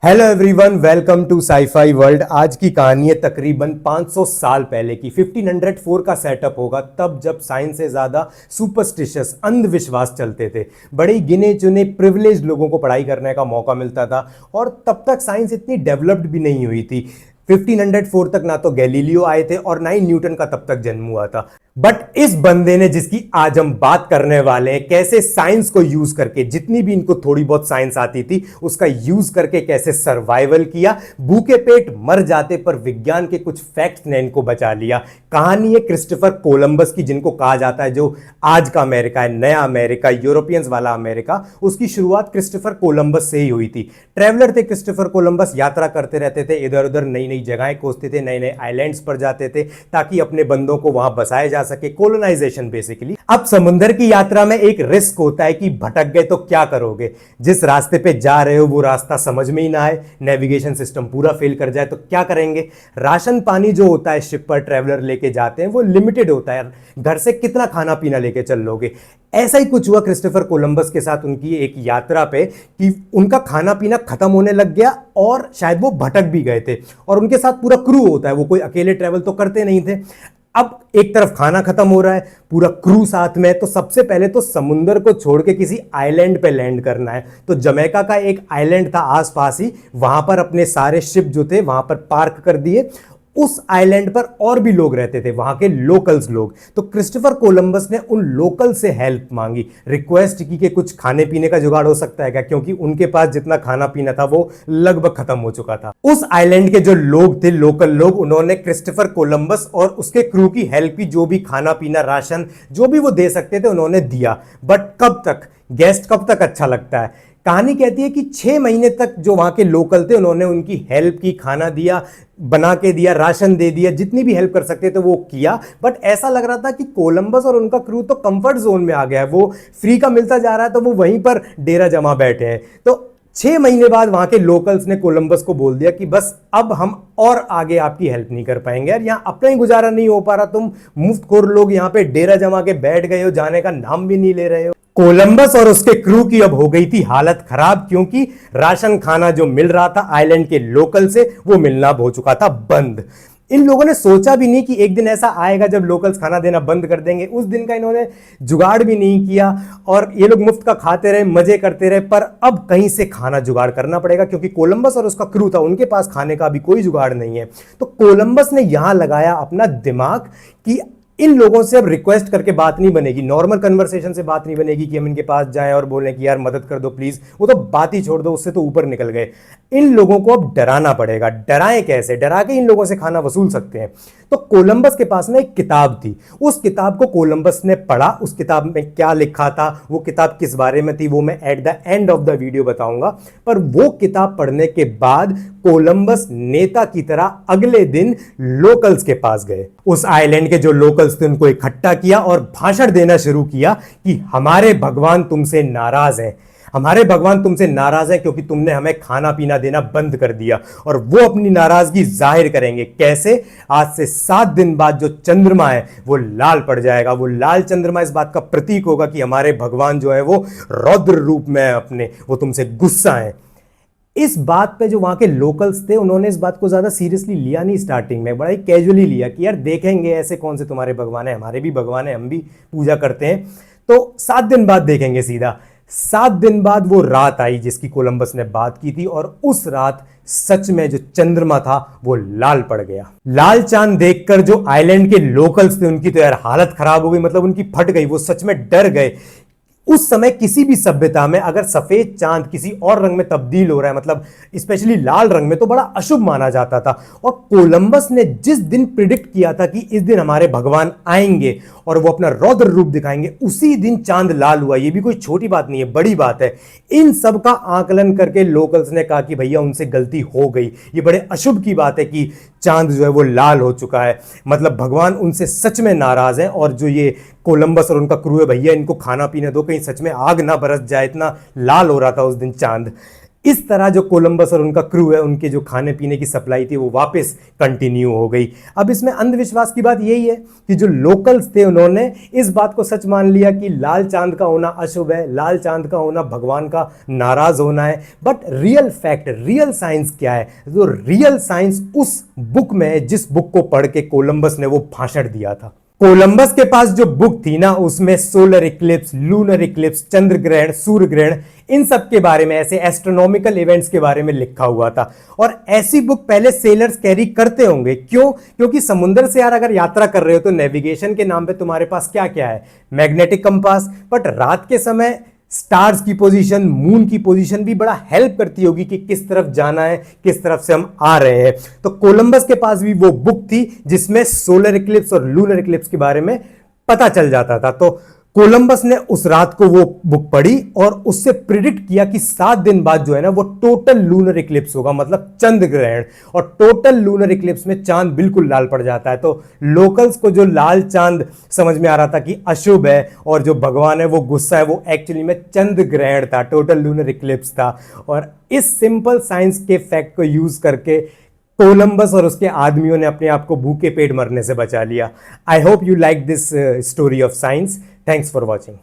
Hello everyone, welcome to sci-fi world. आज की कहानी है तकरीबन 500 साल पहले की। 1504 का सेटअप होगा, तब जब साइंस से ज़्यादा सुपरस्टिशियस अंधविश्वास चलते थे। बड़े ही गिने चुने प्रिविलेज लोगों को पढ़ाई करने का मौका मिलता था और तब तक साइंस इतनी डेवलप्ड भी नहीं हुई थी। 1504 तक ना तो गैलीलियो आए थे और ना ही न्यूटन का तब तक जन्म हुआ था। बट इस बंदे ने, जिसकी आज हम बात करने वाले हैं, कैसे साइंस को यूज करके, जितनी भी इनको थोड़ी बहुत साइंस आती थी उसका यूज करके कैसे सर्वाइवल किया। भूखे पेट मर जाते पर विज्ञान के कुछ फैक्ट्स ने इनको बचा लिया। कहानी है क्रिस्टोफर कोलंबस की, जिनको कहा जाता है जो आज का अमेरिका है, नया अमेरिका, यूरोपियंस वाला अमेरिका। उसकी शुरुआत क्रिस्टोफर कोलंबस से ही हुई थी। ट्रेवलर थे क्रिस्टोफर कोलंबस, यात्रा करते रहते थे, इधर उधर नई नई जगहें खोजते थे, नए नए आइलैंड्स पर जाते थे ताकि अपने बंदों को वहां बसाया जा सके। Colonisation basically. अब समुद्र की यात्रा में एक रिस्क होता है कि भटक गए तो क्या करोगे। जिस रास्ते पे जा रहे हो वो रास्ता समझ में ही ना आए, नेविगेशन सिस्टम पूरा फेल कर जाए तो क्या करेंगे। राशन पानी जो होता है शिप पर ट्रेवलर लेके जाते हैं वो लिमिटेड होता है, घर से कितना खाना पीना लेके चल लोगे। ऐसा ही कुछ हुआ क्रिस्टोफर कोलंबस के साथ उनकी एक यात्रा पे कि उनका खाना पीना खत्म होने लग गया और शायद वो भटक भी गए थे। और उनके साथ पूरा क्रू होता है, वो कोई अकेले ट्रेवल तो करते नहीं थे। अब एक तरफ खाना खत्म हो रहा है, पूरा क्रू साथ में, तो सबसे पहले तो समुंदर को छोड़ के किसी आइलैंड पे लैंड करना है। तो जमैका का एक आइलैंड था आसपास ही, वहां पर अपने सारे शिप जो थे वहां पर पार्क कर दिए। उस आइलैंड पर और भी लोग रहते थे, वहां के लोकल्स लोग। तो क्रिस्टोफर कोलंबस ने उन लोकल से हेल्प मांगी, रिक्वेस्ट की कि कुछ खाने पीने का जुगाड़ हो सकता है क्या, क्योंकि उनके पास जितना खाना पीना था वो लगभग खत्म हो चुका था। उस आइलैंड के जो लोग थे, लोकल लोग, उन्होंने क्रिस्टोफर कोलंबस और उसके क्रू की हेल्प की। जो भी खाना पीना, राशन, जो भी वो दे सकते थे उन्होंने दिया। बट कब तक, गेस्ट कब तक अच्छा लगता है। कहानी कहती है कि 6 महीने तक जो वहां के लोकल थे उन्होंने उनकी हेल्प की, खाना दिया, बना के दिया, राशन दे दिया, जितनी भी हेल्प कर सकते थे वो किया। बट ऐसा लग रहा था कि कोलंबस और उनका क्रू तो कंफर्ट जोन में आ गया है, वो फ्री का मिलता जा रहा है तो वो वहीं पर डेरा जमा बैठे हैं। तो 6 महीने बाद वहां के लोकल्स ने कोलंबस को बोल दिया कि बस अब हम और आगे आपकी हेल्प नहीं कर पाएंगे यार, यहां अपना ही गुजारा नहीं हो पा रहा, तुम मुफ्तखोर लोग यहां पे डेरा जमा के बैठ गए हो, जाने का नाम भी नहीं ले रहे हो। कोलंबस और उसके क्रू की अब हो गई थी हालत खराब, क्योंकि राशन खाना जो मिल रहा था आइलैंड के लोकल से वो मिलना हो चुका था बंद। इन लोगों ने सोचा भी नहीं कि एक दिन ऐसा आएगा जब लोकल्स खाना देना बंद कर देंगे। उस दिन का इन्होंने जुगाड़ भी नहीं किया और ये लोग मुफ्त का खाते रहे, मजे करते रहे। पर अब कहीं से खाना जुगाड़ करना पड़ेगा, क्योंकि कोलंबस और उसका क्रू था, उनके पास खाने का भी कोई जुगाड़ नहीं है। तो कोलंबस ने यहां लगाया अपना दिमाग कि इन लोगों से अब रिक्वेस्ट करके बात नहीं बनेगी, नॉर्मल कन्वर्सेशन से बात नहीं बनेगी कि हम इनके पास जाएं और बोलें कि यार मदद कर दो प्लीज, वो तो बात ही छोड़ दो, उससे तो ऊपर निकल गए। इन लोगों को अब डराना पड़ेगा। डराएं कैसे, डरा के इन लोगों से खाना वसूल सकते हैं। तो कोलंबस के पास ना एक किताब थी, उस किताब को कोलंबस ने पढ़ा। उस किताब में क्या लिखा था, वो किताब किस बारे में थी, वो मैं at the end of the video बताऊंगा। पर वो किताब पढ़ने के बाद कोलंबस नेता की तरह अगले दिन लोकल्स के पास गए। उस आइलैंड के जो लोकल्स थे उनको इकट्ठा किया और भाषण देना शुरू किया कि हमारे भगवान तुमसे नाराज हैं, हमारे भगवान तुमसे नाराज हैं क्योंकि तुमने हमें खाना पीना देना बंद कर दिया। और वो अपनी नाराजगी जाहिर करेंगे कैसे, आज से 7 दिन बाद जो चंद्रमा है वो लाल पड़ जाएगा। वो लाल चंद्रमा इस बात का प्रतीक होगा कि हमारे भगवान जो है वो रौद्र रूप में है अपने, वो तुमसे गुस्सा है। इस बात पे जो वहां के लोकल्स थे उन्होंने इस बात को ज्यादा सीरियसली लिया नहीं, स्टार्टिंग में बड़ा ही कैजुअली लिया कि यार देखेंगे, ऐसे कौन से तुम्हारे भगवान है, हमारे भी भगवान है, हम भी पूजा करते हैं, तो 7 दिन बाद देखेंगे सीधा। 7 दिन बाद वो रात आई जिसकी कोलंबस ने बात की थी, और उस रात सच में जो चंद्रमा था वो लाल पड़ गया। लाल चांद देखकर जो आइलैंड के लोकल्स थे उनकी तो यार हालत खराब हो गई, मतलब उनकी फट गई, वो सच में डर गए। उस समय किसी भी सभ्यता में अगर सफेद चांद किसी और रंग में तब्दील हो रहा है, मतलब स्पेशली लाल रंग में, तो बड़ा अशुभ माना जाता था। और कोलंबस ने जिस दिन प्रिडिक्ट किया था कि इस दिन हमारे भगवान आएंगे और वो अपना रौद्र रूप दिखाएंगे, उसी दिन चांद लाल हुआ। ये भी कोई छोटी बात नहीं है, बड़ी बात है। इन सब का आकलन करके लोकल्स ने कहा कि भैया उनसे गलती हो गई, ये बड़े अशुभ की बात है कि चांद जो है वो लाल हो चुका है, मतलब भगवान उनसे सच में नाराज हैं। और जो ये कोलंबस और उनका क्रू है, भैया इनको खाना पीने दो, कहीं सच में आग ना बरस जाए, इतना लाल हो रहा था उस दिन चांद। इस तरह जो कोलंबस और उनका क्रू है, उनके जो खाने पीने की सप्लाई थी वो वापस कंटिन्यू हो गई। अब इसमें अंधविश्वास की बात यही है कि जो लोकल्स थे उन्होंने इस बात को सच मान लिया कि लाल चांद का होना अशुभ है, लाल चांद का होना भगवान का नाराज होना है। But real fact, real science क्या है? जो रियल साइंस उस बुक में है जिस बुक को पढ़ के कोलंबस ने वो भाषण दिया था। कोलंबस के पास जो बुक थी ना, उसमें सोलर इक्लिप्स, लूनर इक्लिप्स, चंद्र ग्रहण, सूर्य ग्रहण, इन सब के बारे में, ऐसे एस्ट्रोनॉमिकल इवेंट्स के बारे में लिखा हुआ था। और ऐसी बुक पहले सेलर्स कैरी करते होंगे। क्यों? क्योंकि समुद्र से यार अगर यात्रा कर रहे हो तो नेविगेशन के नाम पे तुम्हारे पास क्या क्या है? Magnetic compass. बट रात के समय स्टार्स की पोजीशन, मून की पोजीशन भी बड़ा हेल्प करती होगी कि किस तरफ जाना है, किस तरफ से हम आ रहे हैं। तो कोलंबस के पास भी वो बुक थी जिसमें सोलर इक्लिप्स और लूनर इक्लिप्स के बारे में पता चल जाता था। तो कोलंबस ने उस रात को वो बुक पढ़ी और उससे प्रिडिक्ट किया कि 7 दिन बाद जो है ना वो टोटल लूनर इक्लिप्स होगा, मतलब चंद्र ग्रहण। और टोटल लूनर इक्लिप्स में चांद बिल्कुल लाल पड़ जाता है। तो लोकल्स को जो लाल चांद समझ में आ रहा था कि अशुभ है और जो भगवान है वो गुस्सा है, वो एक्चुअली में चंद्र ग्रहण था, टोटल लूनर इक्लिप्स था। और इस सिंपल साइंस के फैक्ट को यूज करके कोलंबस और उसके आदमियों ने अपने आप को भूखे पेट मरने से बचा लिया। I hope you like this story of science. Thanks for watching.